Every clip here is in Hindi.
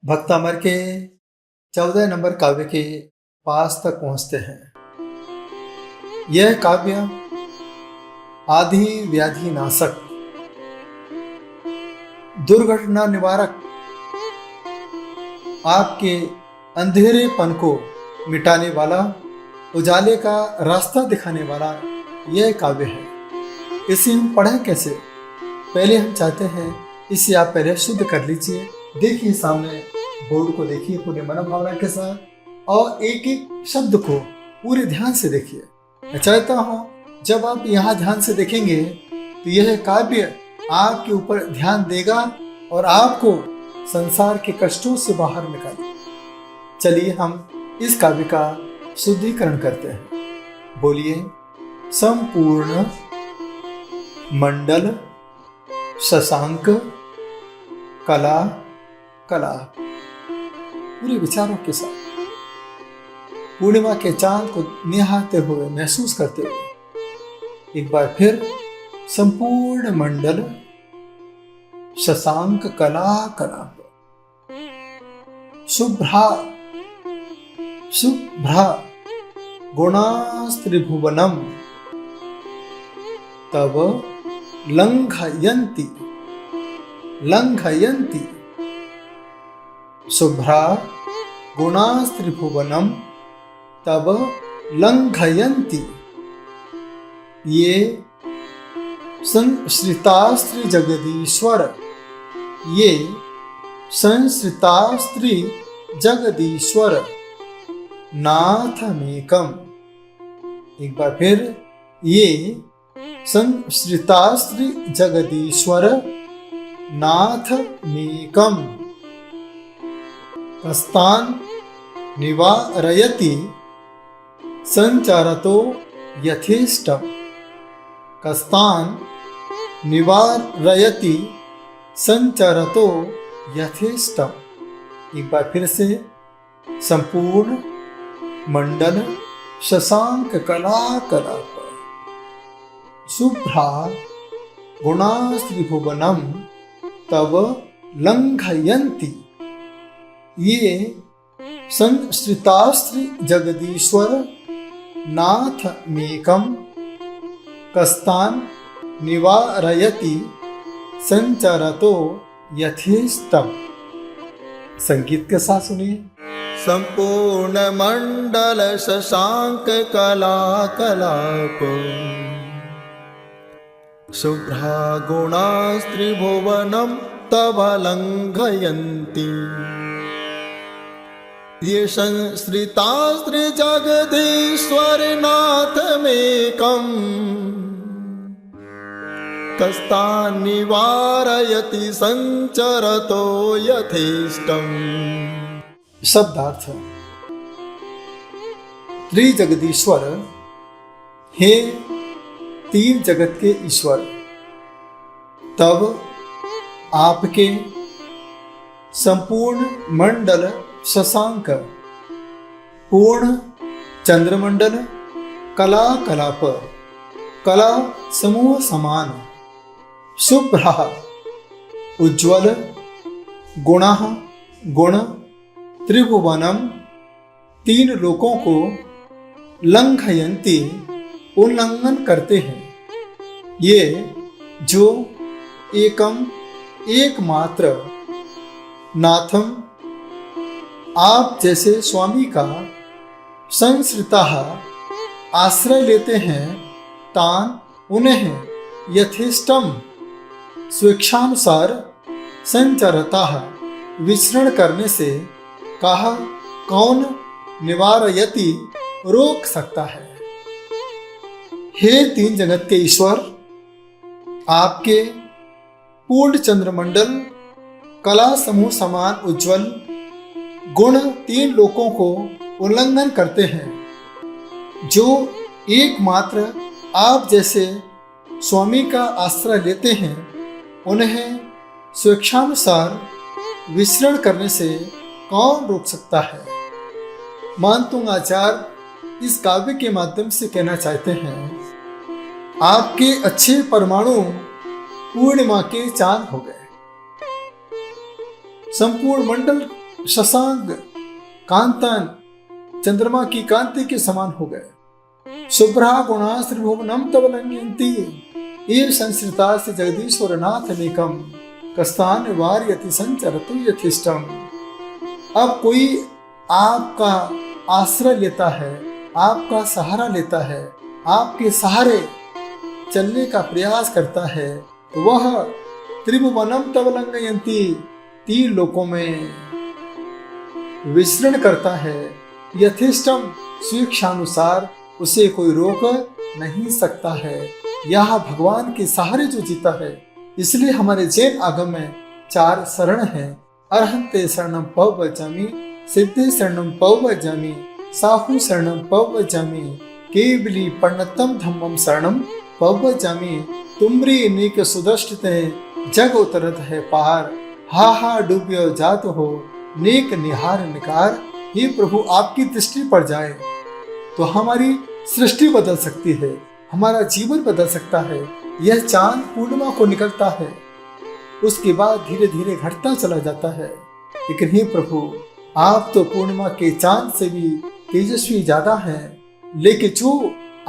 भक्तामर के 14 नंबर काव्य के पास तक पहुंचते हैं। यह काव्य आधि व्याधि नाशक, दुर्घटना निवारक, आपके अंधेरेपन को मिटाने वाला, उजाले का रास्ता दिखाने वाला यह काव्य है। इसे हम पढ़ें कैसे? पहले हम चाहते हैं इसे आप पहले शुद्ध कर लीजिए। देखिए, सामने बोर्ड को देखिए पूरे मनोभावना के साथ और एक एक शब्द को पूरे ध्यान से देखिए। मैं चाहता हूँ जब आप यहाँ ध्यान से देखेंगे तो यह काव्य आपके ऊपर ध्यान देगा और आपको संसार के कष्टों से बाहर निकालेगा। चलिए हम इस काव्य का शुद्धिकरण करते हैं। बोलिए, संपूर्ण मंडल शशांक कला कला। पूरे विचारों के साथ पूर्णिमा के चांद को निहारते हुए, महसूस करते हुए एक बार फिर संपूर्ण मंडल शशांक कला कला। शुभ्रा शुभ्रा गुणास्त्रिभुवनम तब लंघयन्ति लंघयन्ति। शुभ्रा गुणास्त्रिभुवनम तब लंघयन्ति। ये संश्रितास्त्रि जगदीश्वर, ये संश्रितास्त्रि जगदीश्वर नाथमेकम। एक बार फिर, ये संश्रितास्त्रि जगदीश्वर नाथमेकम। कस्तान निवारयति संचरतो यथेष्टम। कस्तान निवारयति संचरतो यथेष्टम। एक बार फिर से, संपूर्ण मंडल शशांक कला कला पर। शुभ्रा गुणास्त्रिभुवनम तब लंघयन्ति। ये संश्रितास्त्रि जगदीश्वर नाथमेकम। कस्तान निवारयति संचरतो यथेष्टम। संगीत के साथ सुनिए। संपूर्ण मंडल शशांक कला कलाप। शुभ्रा गुणास्त्रिभुवनम तब लंघयन्ति। ये संश्रितास्त्रि जगदीश्वर नाथमेकम। कस्तान निवारयति संचरतो यथेष्टम। शब्दार्थ। त्रिजगदीश्वर, हे तीन जगत के ईश्वर, तब आपके संपूर्ण मंडल शशांक, पूर्ण चंद्रमंडल, कला कलाप, कला समूह समान, शुभ्र उज्ज्वल, गुण गुण, त्रिभुवनम तीन लोकों को, लंघयन्ति उल्लंघन करते हैं। ये जो एकम एकमात्र, नाथम आप जैसे स्वामी का, संश्रिता आश्रय लेते हैं, तान उन्हें, यथेष्टम स्वेच्छानुसार, संचरता विचरण करने से, कहा कौन निवारयति रोक सकता है। हे तीन जगत के ईश्वर, आपके पूर्ण चंद्रमंडल, कला समूह समान उज्ज्वल, गुण तीन लोकों को उल्लंघन करते हैं। जो एकमात्र आप जैसे स्वामी का आश्रय लेते हैं, उन्हें स्वेच्छानुसार विचरण करने से कौन रोक सकता है। मानतुंग आचार्य इस काव्य के माध्यम से कहना चाहते हैं, आपके अच्छे परमाणु पूर्णिमा के चांद हो गए। संपूर्ण मंडल शशांक कांतन चंद्रमा की कांति के समान हो गए। शुभ्रा गुणा श्रीभुवनम तव लंघयन्ति ये संस्कृता से जगदीश्वर नाथ नेकम कस्तान वार्यति संचरतु यथिष्टम। अब कोई आपका आश्रय लेता है, आपका सहारा लेता है, आपके सहारे चलने का प्रयास करता है, तो वह त्रिभुवनम तव लंघयन्ति 3 लोकों में विचरण करता है। यथिष्टम स्वेच्छानुसार उसे कोई रोक नहीं सकता है। यह भगवान के सहारे जो जीता है। इसलिए हमारे जैन आगम में 4 शरण हैं। अरहंते शरणम पवज्जामि, सिद्धे शरणम पवज्जामि, साहु शरणम पवज्जामि, केवली पर्णतम धम्मम शरणम पवज्जामि। तुमरी नीक सुदृष्टते जग उतरत है पार, हा हा डूब्यो जात हो नेक निहार निकार। हे प्रभु आपकी दृष्टि पड़ जाए तो हमारी सृष्टि बदल सकती है, हमारा जीवन बदल सकता है। यह चांद पूर्णिमा को निकलता है, उसके बाद धीरे धीरे घटता चला जाता है। लेकिन हे प्रभु आप तो पूर्णिमा के चांद से भी तेजस्वी ज्यादा हैं। लेकिन जो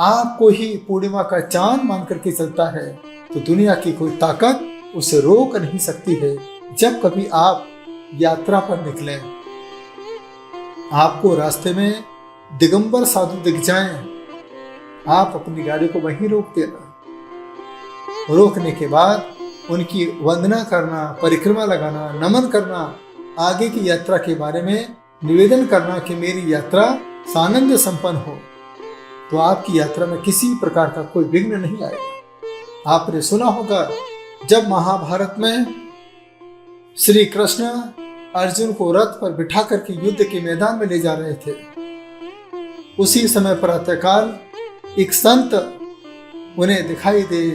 आपको ही पूर्णिमा का चांद मान करके चलता है तो दुनिया की कोई ताकत उसे रोक नहीं सकती है। जब कभी आप यात्रा पर निकले, आपको रास्ते में दिगंबर साधु दिख जाएं, आप अपनी गाड़ी को वहीं रोक देना। रोकने के बाद उनकी वंदना करना, परिक्रमा लगाना, नमन करना, आगे की यात्रा के बारे में निवेदन करना कि मेरी यात्रा सानंद संपन्न हो, तो आपकी यात्रा में किसी प्रकार का कोई विघ्न नहीं आएगा। आपने सुना होगा जब महाभारत में श्री कृष्ण अर्जुन को रथ पर बिठा करके युद्ध के मैदान में ले जा रहे थे, उसी समय प्रातःकाल एक संत उन्हें दिखाई दे।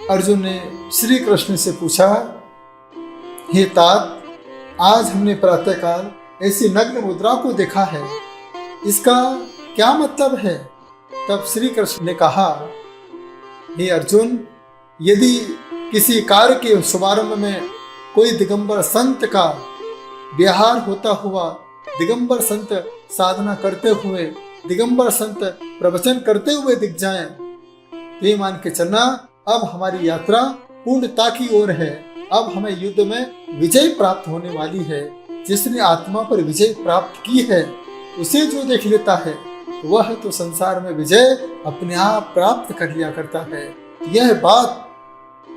अर्जुन ने श्री कृष्ण से पूछा, हे तात, आज हमने प्रातःकाल ऐसी नग्न मुद्रा को देखा है, इसका क्या मतलब है? तब श्री कृष्ण ने कहा, हे अर्जुन, यदि किसी कार्य के शुभारंभ में कोई दिगंबर संत का विहार होता हुआ, दिगंबर संत साधना करते हुए, दिगंबर संत प्रवचन करते हुए दिख जाएं, तो ये मान के चलना अब हमारी यात्रा पूर्णता की ओर है। अब हमें युद्ध में विजय प्राप्त होने वाली है। जिसने आत्मा पर विजय प्राप्त की है उसे जो देख लेता है वह तो संसार में विजय अपने आप प्राप्त कर लिया करता है। यह बात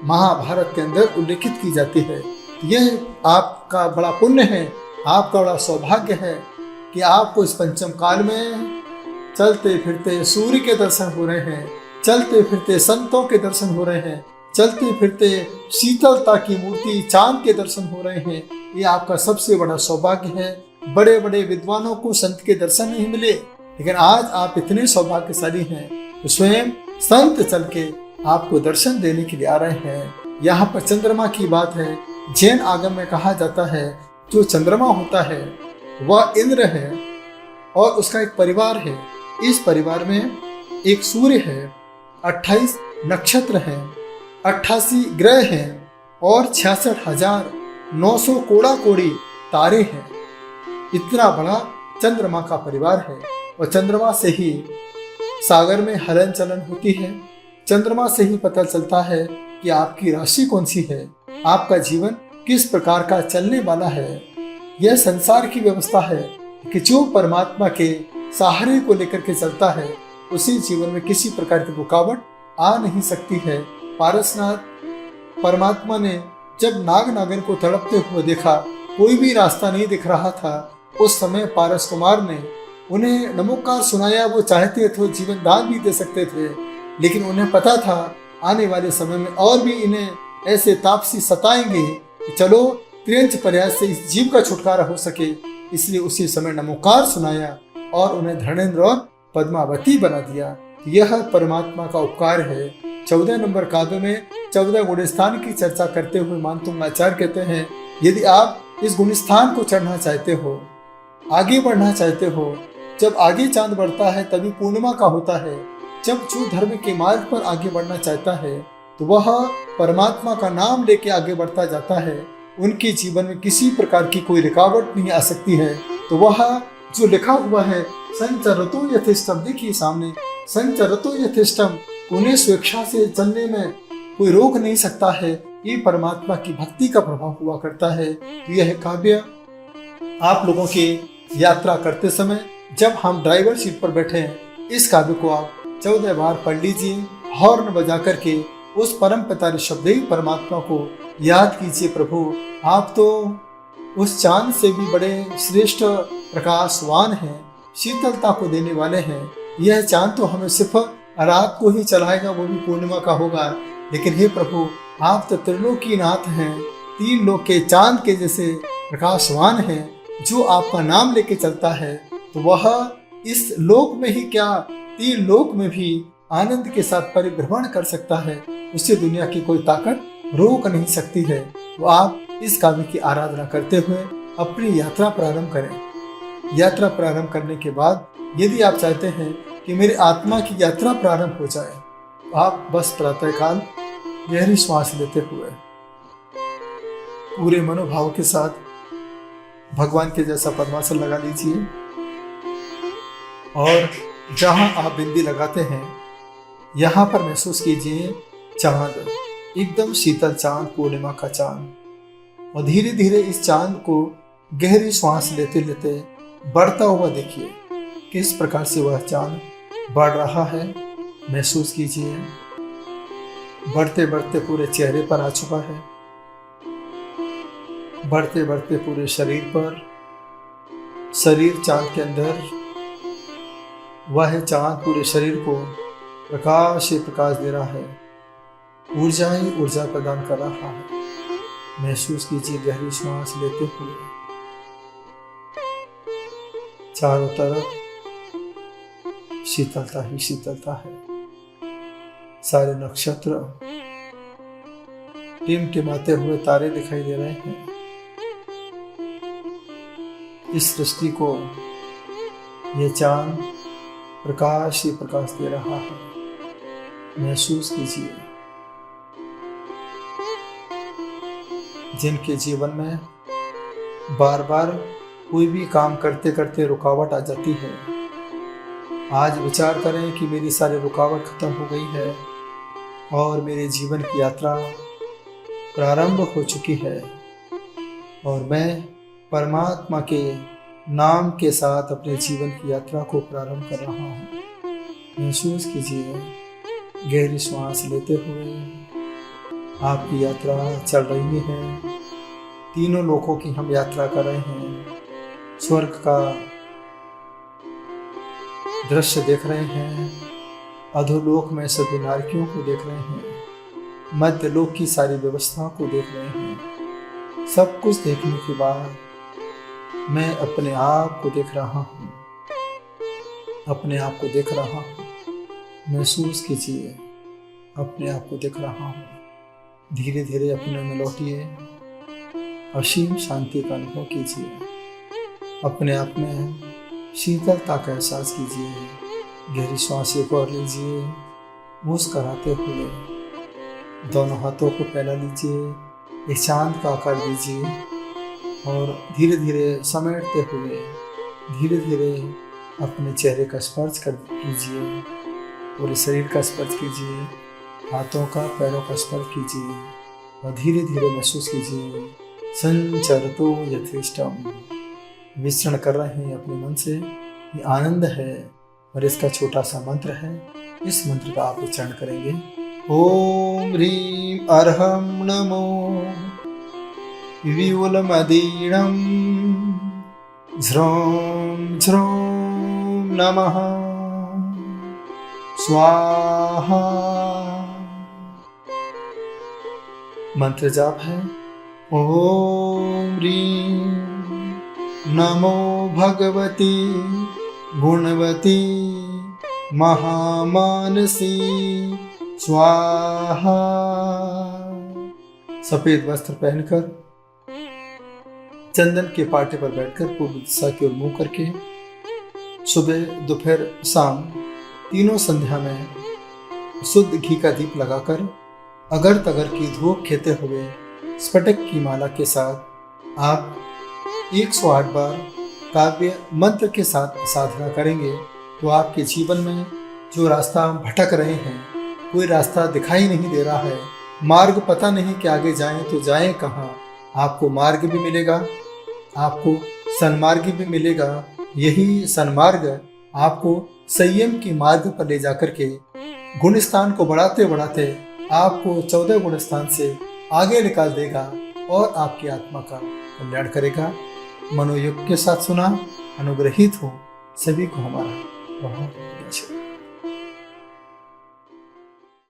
महाभारत के अंदर उल्लेखित की जाती है। यह आपका बड़ा पुण्य है, आपका बड़ा सौभाग्य है कि आपको इस पंचम काल में चलते फिरते सूर्य के दर्शन हो रहे हैं, चलते फिरते संतों के दर्शन हो रहे हैं, चलते फिरते शीतलता की मूर्ति चांद के दर्शन हो रहे हैं। ये आपका सबसे बड़ा सौभाग्य है। बड़े बड़े विद्वानों को संत के दर्शन नहीं मिले, लेकिन आज आप इतने सौभाग्यशाली हैं तो स्वयं संत चल के आपको दर्शन देने के लिए आ रहे हैं। यहाँ पर चंद्रमा की बात है। जैन आगम में कहा जाता है जो चंद्रमा होता है वह इंद्र है और उसका एक परिवार है। इस परिवार में एक सूर्य है, 28 नक्षत्र हैं, 88 ग्रह हैं और 66,900 कोड़ा कोड़ी तारे हैं। इतना बड़ा चंद्रमा का परिवार है और चंद्रमा से ही सागर में हलन चलन होती है। चंद्रमा से ही पता चलता है कि आपकी राशि कौन सी है, आपका जीवन किस प्रकार का चलने वाला है। यह संसार की व्यवस्था है कि जो परमात्मा के सहारे को लेकर के चलता है उसी जीवन में किसी प्रकार की रुकावट आ नहीं सकती है। पारसनाथ परमात्मा ने जब नाग नागिन को तड़पते हुए देखा, कोई भी रास्ता नहीं दिख रहा था, उस समय पारस कुमार ने उन्हें नमोकार सुनाया। वो चाहते तो जीवन दान भी दे सकते थे, लेकिन उन्हें पता था आने वाले समय में और भी इन्हें ऐसे तापसी सताएंगे कि चलो त्रियंच प्रयास से इस जीव का छुटकारा हो सके। इसलिए उसी समय नमोकार सुनाया और उन्हें धर्मेंद्र और पद्मावती बना दिया। यह परमात्मा का उपकार है। 14 नंबर काव्य में 14 गुणस्थान की चर्चा करते हुए मानतुंग आचार्य कहते हैं, यदि आप इस गुणस्थान को चढ़ना चाहते हो, आगे बढ़ना चाहते हो, जब आगे चांद बढ़ता है तभी पूर्णिमा का होता है। जब जो धर्म के मार्ग पर आगे बढ़ना चाहता है तो वह परमात्मा का नाम लेके आगे बढ़ता जाता है। उनके जीवन में किसी प्रकार की कोई रुकावट नहीं आ सकती है। तो वह जो लिखा हुआ है संचरतो यथेष्टम, देखिए सामने संचरतो यथेष्टम, उन्हें स्वेच्छा से चलने में कोई रोक नहीं सकता है। ये परमात्मा की भक्ति का प्रभाव हुआ करता है। तो यह काव्य आप लोगों की यात्रा करते समय जब हम ड्राइवर सीट पर बैठे हैं, इस काव्य को आप 14 बार पढ़ लीजिए। हॉर्न बजा करके उस परम पिता ऋषभदेव परमात्मा को याद कीजिए। प्रभु आप तो उस चांद से भी बड़े श्रेष्ठ प्रकाशवान हैं, शीतलता को देने वाले हैं। यह चांद तो हमें सिर्फ रात को ही चलाएगा, वो भी पूर्णिमा का होगा। लेकिन हे प्रभु आप तो त्रिलोकीनाथ हैं, 3 लोक के चांद के जैसे प्रकाशवान हैं। जो आपका नाम लेके चलता है तो वह इस लोक में ही क्या 3 लोक में भी आनंद के साथ परिभ्रमण कर सकता है। उसे दुनिया की कोई ताकत रोक नहीं सकती है। तो आप इस काव्य की आराधना करते हुए अपनी यात्रा प्रारंभ करें। यात्रा प्रारंभ करने के बाद यदि आप चाहते हैं कि मेरी आत्मा की यात्रा प्रारंभ हो जाए, तो आप बस प्रातःकाल गहरी श्वास लेते हुए पूरे मनोभाव के साथ भगवान के जैसा पद्मासन लगा लीजिए और जहां आप बिंदी लगाते हैं यहाँ पर महसूस कीजिए चांद, एकदम शीतल चांद, पूर्णिमा का चांद। और धीरे धीरे इस चांद को गहरी श्वास लेते लेते बढ़ता हुआ देखिए किस प्रकार से वह चांद बढ़ रहा है। महसूस कीजिए बढ़ते बढ़ते पूरे चेहरे पर आ चुका है, बढ़ते बढ़ते पूरे शरीर पर। शरीर चांद के अंदर, वह चांद पूरे शरीर को प्रकाश ही प्रकाश दे रहा है, ऊर्जा ही ऊर्जा प्रदान कर रहा है। महसूस कीजिए गहरी श्वास लेते हुए चारों तरफ शीतलता ही शीतलता है। सारे नक्षत्र टिमटिमाते हुए तारे दिखाई दे रहे हैं। इस सृष्टि को यह चांद प्रकाश ही प्रकाश दे रहा है। महसूस कीजिए जिनके जीवन में बार बार कोई भी काम करते करते रुकावट आ जाती है, आज विचार करें कि मेरी सारी रुकावट खत्म हो गई है और मेरे जीवन की यात्रा प्रारंभ हो चुकी है और मैं परमात्मा के नाम के साथ अपने जीवन की यात्रा को प्रारंभ कर रहा हूँ। महसूस कीजिए गहरी श्वास लेते हुए आपकी यात्रा चल रही है। 3 लोकों की हम यात्रा कर रहे हैं। स्वर्ग का दृश्य देख रहे हैं, अधोलोक में सभी नारकियों को देख रहे हैं, मध्य लोक की सारी व्यवस्थाओं को देख रहे हैं। सब कुछ देखने के बाद मैं अपने आप को देख रहा हूँ, अपने आप को देख रहा हूँ। महसूस कीजिए अपने आप को देख रहा हूँ। धीरे धीरे अपने में लौटिए, असीम शांति का अनुभव कीजिए। अपने आप में शीतलता का एहसास कीजिए। गहरी सांस एक और लीजिए, मुस्कराते हुए दोनों हाथों को फैला लीजिए, एक चांद का आकार दीजिए और धीरे धीरे समेटते हुए धीरे धीरे अपने चेहरे का स्पर्श कर कीजिए, पूरे शरीर का स्पर्श कीजिए, हाथों का पैरों का स्पर्श कीजिए और धीरे धीरे महसूस कीजिए संचरतो यथेष्टम। विचरण कर रहे हैं अपने मन से, ये आनंद है और इसका छोटा सा मंत्र है। इस मंत्र का आप उच्चारण करेंगे। ओम ह्रीं अर्हं नमो विवुलमदीणं झ्रौं झ्रौं नमः स्वाहा। मंत्र जाप है ओम ह्रीं नमो भगवती गुणवती महामानसी स्वाहा। सफेद वस्त्र पहनकर चंदन के पाटे पर बैठकर पूर्व दिशा की ओर मुंह करके सुबह दोपहर शाम तीनों संध्या में शुद्ध घी का दीप लगाकर अगर तगर की धूप खेते हुए स्फटिक की माला के साथ आप 108 बार काव्य मंत्र के साथ साधना करेंगे तो आपके जीवन में जो रास्ता भटक रहे हैं, कोई रास्ता दिखाई नहीं दे रहा है, मार्ग पता नहीं कि आगे जाएं तो जाएं कहाँ, आपको मार्ग भी मिलेगा, आपको सन्मार्ग भी मिलेगा। यही सन्मार्ग आपको संयम की मार्ग पर ले जाकर के गुण स्थान को बढ़ाते बढ़ाते आपको 14 गुण स्थान से आगे निकाल देगा और आपकी आत्मा का कल्याण करेगा। मनोयोग के साथ सुना, अनुग्रहित हो। सभी को हमारा बहुत बहुत आशीर्वाद।